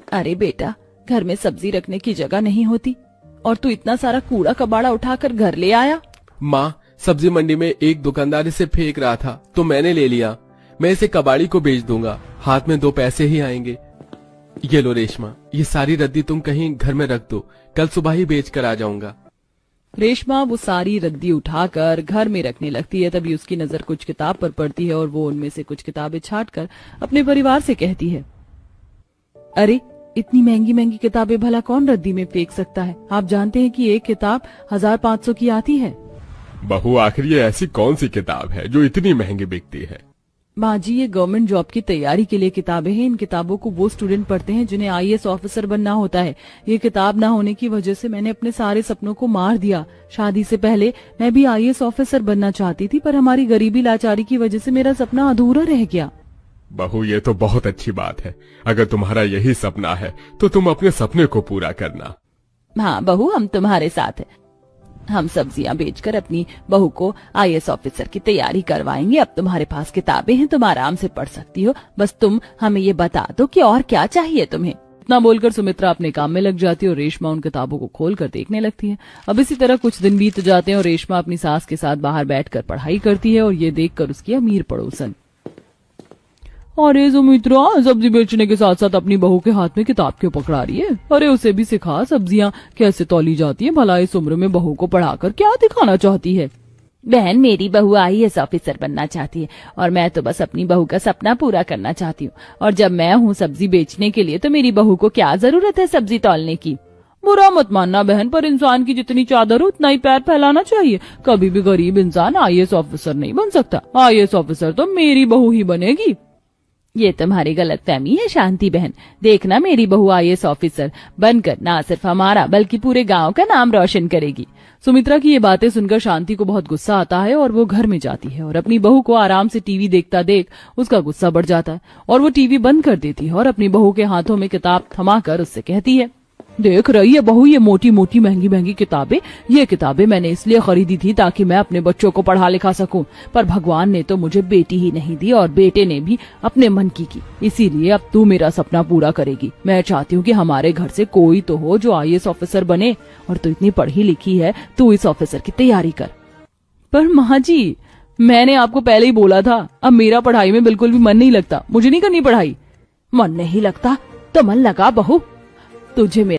अरे बेटा, घर में सब्जी रखने की जगह नहीं होती और तू इतना सारा कूड़ा कबाड़ा उठाकर घर ले आया। माँ, सब्जी मंडी में एक दुकानदार इसे फेंक रहा था तो मैंने ले लिया। मैं इसे कबाड़ी को बेच दूंगा, हाथ में 2 पैसे ही आएंगे। ये लो रेशमा, ये सारी रद्दी तुम कहीं घर में रख दो, कल सुबह ही बेच कर आ जाऊंगा। रेशमा वो सारी रद्दी उठाकर घर में रखने लगती है। तभी उसकी नजर कुछ किताब पर पड़ती है और वो उनमें से कुछ किताबें छांटकर अपने परिवार से कहती है, अरे इतनी महंगी महंगी किताबें भला कौन रद्दी में फेंक सकता है। आप जानते हैं कि एक किताब 1500 की आती है। बहू, आखिर ये ऐसी कौन सी किताब है जो इतनी महंगी बिकती है? माँ जी, ये गवर्नमेंट जॉब की तैयारी के लिए किताबें हैं। इन किताबों को वो स्टूडेंट पढ़ते हैं जिन्हें आईएएस ऑफिसर बनना होता है। ये किताब ना होने की वजह से मैंने अपने सारे सपनों को मार दिया। शादी से पहले मैं भी आईएएस ऑफिसर बनना चाहती थी, पर हमारी गरीबी लाचारी की वजह से मेरा सपना अधूरा रह गया। बहू, ये तो बहुत अच्छी बात है। अगर तुम्हारा यही सपना है तो तुम अपने सपने को पूरा करना। हाँ बहू, हम तुम्हारे साथ हैं। हम सब्जियां बेचकर अपनी बहू को आईएएस ऑफिसर की तैयारी करवाएंगे। अब तुम्हारे पास किताबें हैं, तुम आराम से पढ़ सकती हो। बस तुम हमें ये बता दो कि और क्या चाहिए तुम्हें। इतना बोलकर सुमित्रा अपने काम में लग जाती है और रेशमा उन किताबों को खोलकर देखने लगती है। अब इसी तरह कुछ दिन बीत जाते हैं और रेशमा अपनी सास के साथ बाहर बैठकर पढ़ाई करती है और ये देखकर उसकी अमीर पड़ोसन, अरे सुमित्रा, सब्जी बेचने के साथ साथ अपनी बहू के हाथ में किताब क्यों पकड़ा रही है? अरे उसे भी सिखा सब्जियां कैसे तौली जाती है। भला इस उम्र में बहू को पढ़ाकर क्या दिखाना चाहती है? बहन, मेरी बहू आईएएस ऑफिसर बनना चाहती है और मैं तो बस अपनी बहू का सपना पूरा करना चाहती हूँ। और जब मैं हूँ सब्जी बेचने के लिए तो मेरी बहू को क्या जरूरत है सब्जी तौलने की? बुरा मत मानना बहन, पर इंसान की जितनी चादर हो उतना ही पैर फैलाना चाहिए। कभी भी गरीब इंसान आईएएस ऑफिसर नहीं बन सकता। आईएएस ऑफिसर तो मेरी बहू ही बनेगी। ये तुम्हारी गलतफहमी है शांति बहन। देखना, मेरी बहू आईएएस ऑफिसर बनकर ना सिर्फ हमारा बल्कि पूरे गांव का नाम रोशन करेगी। सुमित्रा की ये बातें सुनकर शांति को बहुत गुस्सा आता है और वो घर में जाती है और अपनी बहू को आराम से टीवी देखता देख उसका गुस्सा बढ़ जाता है और वो टीवी बंद कर देती है और अपनी बहू के हाथों में किताब थमाकर उससे कहती है, देख रही है बहू, ये मोटी मोटी महंगी महंगी किताबें। ये किताबें मैंने इसलिए खरीदी थी ताकि मैं अपने बच्चों को पढ़ा लिखा सकूं, पर भगवान ने तो मुझे बेटी ही नहीं दी और बेटे ने भी अपने मन की इसीलिए अब तू मेरा सपना पूरा करेगी। मैं चाहती हूँ कि हमारे घर से कोई तो हो जो आईएएस ऑफिसर बने और तू इतनी पढ़ी लिखी है, तू इस ऑफिसर की तैयारी कर। पर माँ जी, मैंने आपको पहले ही बोला था, अब मेरा पढ़ाई में बिल्कुल भी मन नहीं लगता। मुझे नहीं करनी पढ़ाई। मन नहीं लगता तो मन लगा बहू, तुझे